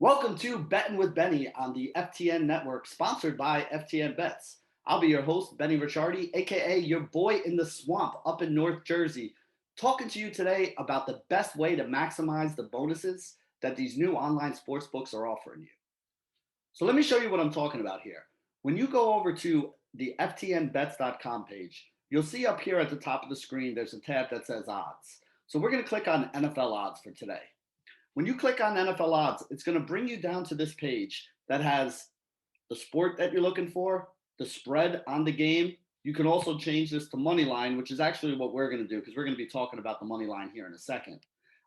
Welcome to Betting with Benny on the FTN Network, sponsored by FTN Bets. I'll be your host, Benny Ricciardi, aka your boy in the swamp up in North Jersey, talking to you today about the best way to maximize the bonuses that these new online sports books are offering you. So let me show you what I'm talking about here. When you go over to the ftnbets.com page, you'll see up here at the top of the screen, there's a tab that says odds. So we're going to click on NFL odds for today. When you click on NFL odds, it's going to bring you down to this page that has the sport that you're looking for, the spread on the game. You can also change this to money line, which is actually what we're going to do because we're going to be talking about the money line here in a second.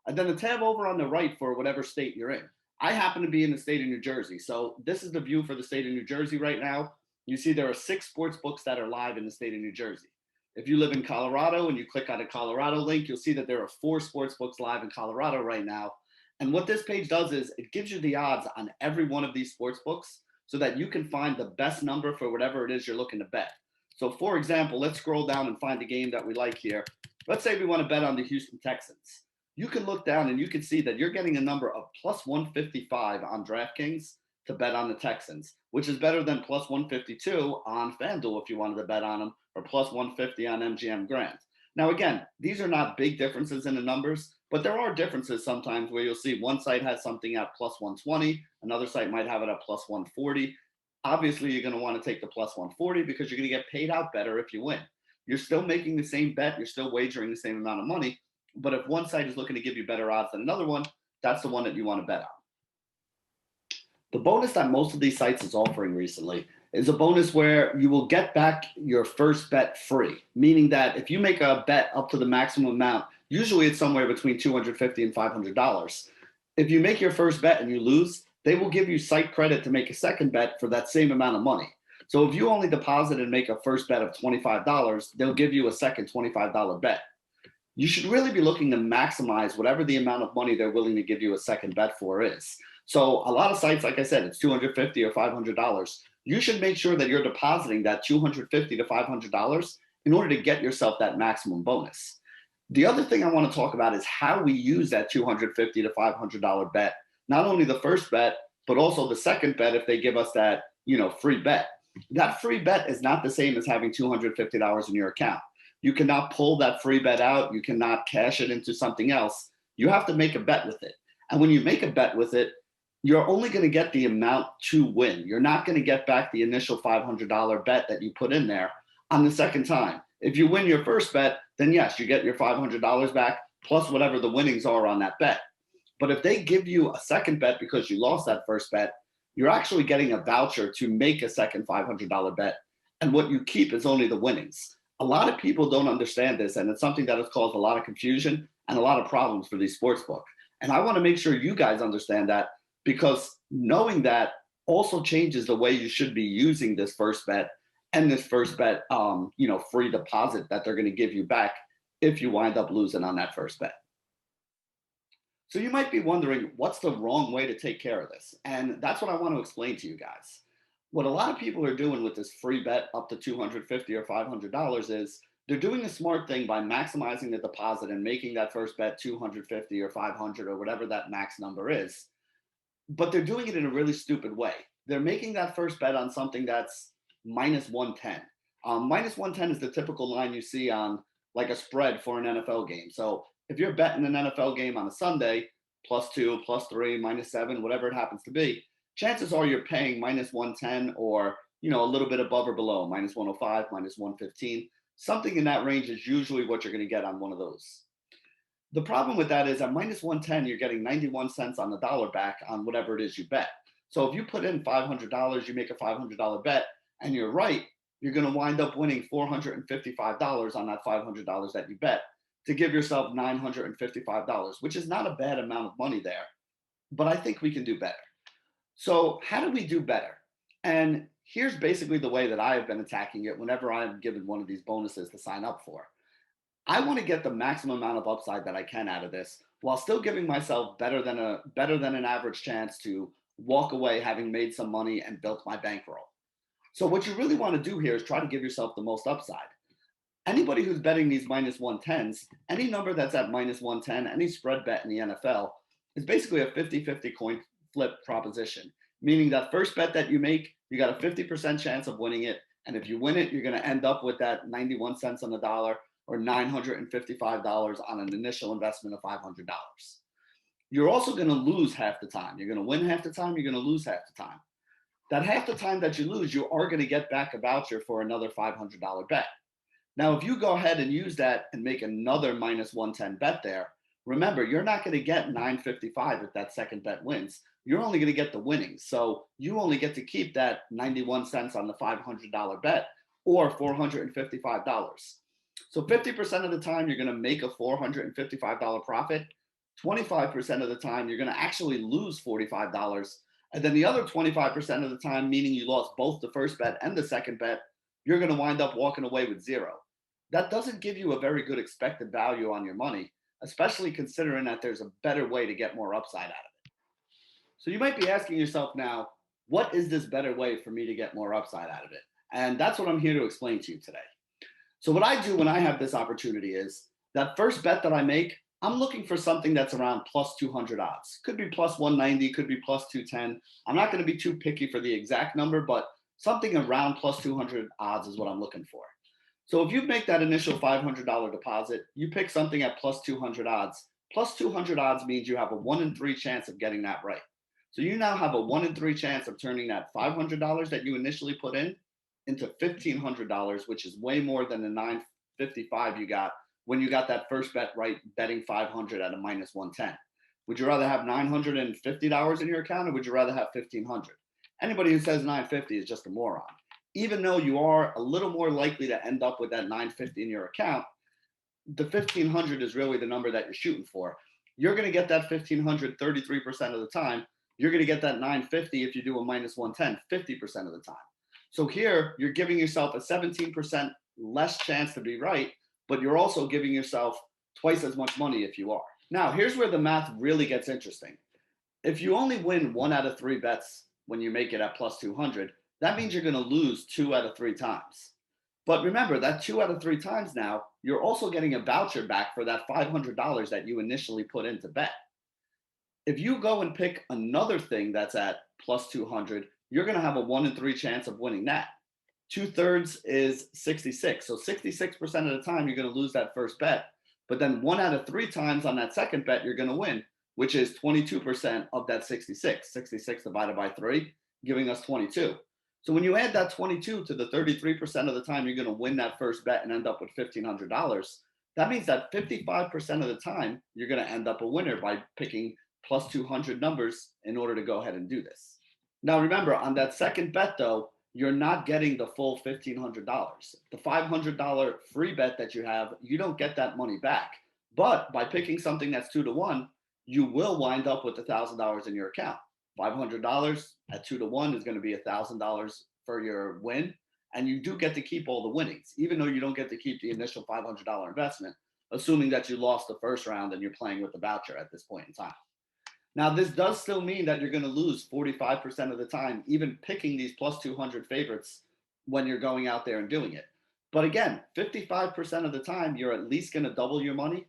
And then the tab over on the right for whatever state you're in. I happen to be in the state of New Jersey. So this is the view for the state of New Jersey right now. You see there are 6 sports books that are live in the state of New Jersey. If you live in Colorado and you click on a Colorado link, you'll see that there are 4 sports books live in Colorado right now. And what this page does is it gives you the odds on every one of these sports books so that you can find the best number for whatever it is you're looking to bet. So for example, let's scroll down and find a game that we like here. Let's say we want to bet on the Houston Texans. You can look down and you can see that you're getting a number of plus 155 on DraftKings to bet on the Texans, which is better than plus 152 on FanDuel if you wanted to bet on them, or plus 150 on MGM Grand. Now, again, these are not big differences in the numbers, but there are differences sometimes where you'll see one site has something at plus 120, another site might have it at plus 140. Obviously, you're going to want to take the plus 140 because you're going to get paid out better if you win. You're still making the same bet, you're still wagering the same amount of money, but if one site is looking to give you better odds than another one, that's the one that you want to bet on. The bonus that most of these sites is offering recently is a bonus where you will get back your first bet free, meaning that if you make a bet up to the maximum amount, usually it's somewhere between $250 and $500. If you make your first bet and you lose, they will give you site credit to make a second bet for that same amount of money. So if you only deposit and make a first bet of $25, they'll give you a second $25 bet. You should really be looking to maximize whatever the amount of money they're willing to give you a second bet for is. So a lot of sites, like I said, it's $250 or $500. You should make sure that you're depositing that $250 to $500 in order to get yourself that maximum bonus. The other thing I want to talk about is how we use that $250 to $500 bet. Not only the first bet, but also the second bet if they give us that, free bet. That free bet is not the same as having $250 in your account. You cannot pull that free bet out. You cannot cash it into something else. You have to make a bet with it. And when you make a bet with it, you're only going to get the amount to win. You're not going to get back the initial $500 bet that you put in there on the second time. If you win your first bet, then yes, you get your $500 back plus whatever the winnings are on that bet. But if they give you a second bet because you lost that first bet, you're actually getting a voucher to make a second $500 bet. And what you keep is only the winnings. A lot of people don't understand this, and it's something that has caused a lot of confusion and a lot of problems for these sportsbook. And I want to make sure you guys understand that, because knowing that also changes the way you should be using this first bet and this first bet, free deposit that they're going to give you back if you wind up losing on that first bet. So you might be wondering, what's the wrong way to take care of this? And that's what I want to explain to you guys. What a lot of people are doing with this free bet up to $250 or $500 is they're doing a smart thing by maximizing the deposit and making that first bet $250 or $500 or whatever that max number is. But they're doing it in a really stupid way. They're making that first bet on something that's minus 110. Minus 110 is the typical line you see on like a spread for an NFL game. So if you're betting an NFL game on a Sunday, +2, +3, -7, whatever it happens to be, chances are you're paying minus 110 or, a little bit above or below, minus 105, minus 115. Something in that range is usually what you're going to get on one of those. The problem with that is at minus 110, you're getting 91 cents on the dollar back on whatever it is you bet. So if you put in $500, you make a $500 bet, and you're right, you're going to wind up winning $455 on that $500 that you bet to give yourself $955, which is not a bad amount of money there. But I think we can do better. So how do we do better? And here's basically the way that I have been attacking it whenever I'm given one of these bonuses to sign up for. I want to get the maximum amount of upside that I can out of this while still giving myself better than an average chance to walk away having made some money and built my bankroll. So what you really want to do here is try to give yourself the most upside. Anybody who's betting these minus 110s, any number that's at minus 110, any spread bet in the NFL is basically a 50-50 flip proposition, meaning that first bet that you make, you got a 50% chance of winning it. And if you win it, you're going to end up with that 91 cents on the dollar or $955 on an initial investment of $500. You're also going to lose half the time. You're going to win half the time. You're going to lose half the time. That half the time that you lose, you are going to get back a voucher for another $500 bet. Now, if you go ahead and use that and make another minus 110 bet there, remember, you're not going to get 955 if that second bet wins. You're only going to get the winnings. So you only get to keep that 91 cents on the $500 bet or $455. So 50% of the time, you're going to make a $455 profit. 25% of the time, you're going to actually lose $45. And then the other 25% of the time, meaning you lost both the first bet and the second bet, you're going to wind up walking away with zero. That doesn't give you a very good expected value on your money, especially considering that there's a better way to get more upside out of it. So you might be asking yourself now, what is this better way for me to get more upside out of it? And that's what I'm here to explain to you today. So what I do when I have this opportunity is that first bet that I make, I'm looking for something that's around plus 200 odds. Could be plus 190, could be plus 210. I'm not going to be too picky for the exact number, but something around plus 200 odds is what I'm looking for. So if you make that initial $500 deposit, you pick something at plus 200 odds. Plus 200 odds means you have a 1 in 3 chance of getting that right. So you now have a 1 in 3 chance of turning that $500 that you initially put in into $1,500, which is way more than the $955 you got when you got that first bet right, betting 500 at a minus 110. Would you rather have $950 in your account, or would you rather have 1,500? Anybody who says 950 is just a moron. Even though you are a little more likely to end up with that 950 in your account, the 1,500 is really the number that you're shooting for. You're going to get that 1,500 33% of the time. You're going to get that 950 if you do a minus 110 50% of the time. So here you're giving yourself a 17% less chance to be right, but you're also giving yourself twice as much money if you are. Now, here's where the math really gets interesting. If you only win 1 out of 3 bets when you make it at plus 200, that means you're going to lose 2 out of 3 times. But remember that 2 out of 3 times now, you're also getting a voucher back for that $500 that you initially put in to bet. If you go and pick another thing that's at plus 200, you're going to have a 1 in 3 chance of winning that. 2/3 is 66. So 66% of the time, you're going to lose that first bet. But then 1 out of 3 times on that second bet, you're going to win, which is 22% of that 66. 66 divided by 3, giving us 22. So when you add that 22 to the 33% of the time you're going to win that first bet and end up with $1,500, that means that 55% of the time you're going to end up a winner by picking plus 200 numbers in order to go ahead and do this. Now remember, on that second bet though, you're not getting the full $1,500. The $500 free bet that you have, you don't get that money back. But by picking something that's 2 to 1, you will wind up with $1,000 in your account. $500 at 2 to 1 is going to be $1,000 for your win. And you do get to keep all the winnings, even though you don't get to keep the initial $500 investment, assuming that you lost the first round and you're playing with the voucher at this point in time. Now, this does still mean that you're going to lose 45% of the time, even picking these plus 200 favorites when you're going out there and doing it. But again, 55% of the time, you're at least going to double your money,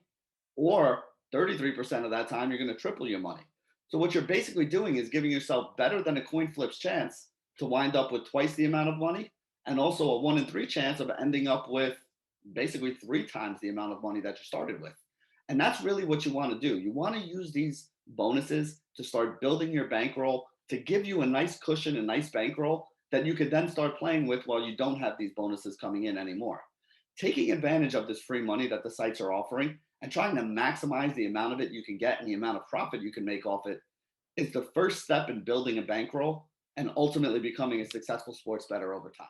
or 33% of that time, you're going to triple your money. So what you're basically doing is giving yourself better than a coin flip's chance to wind up with twice the amount of money, and also a 1 in 3 chance of ending up with basically 3 times the amount of money that you started with. And that's really what you want to do. You want to use these bonuses to start building your bankroll, to give you a nice cushion, a nice bankroll that you could then start playing with while you don't have these bonuses coming in anymore. Taking advantage of this free money that the sites are offering and trying to maximize the amount of it you can get and the amount of profit you can make off it is the first step in building a bankroll and ultimately becoming a successful sports bettor over time.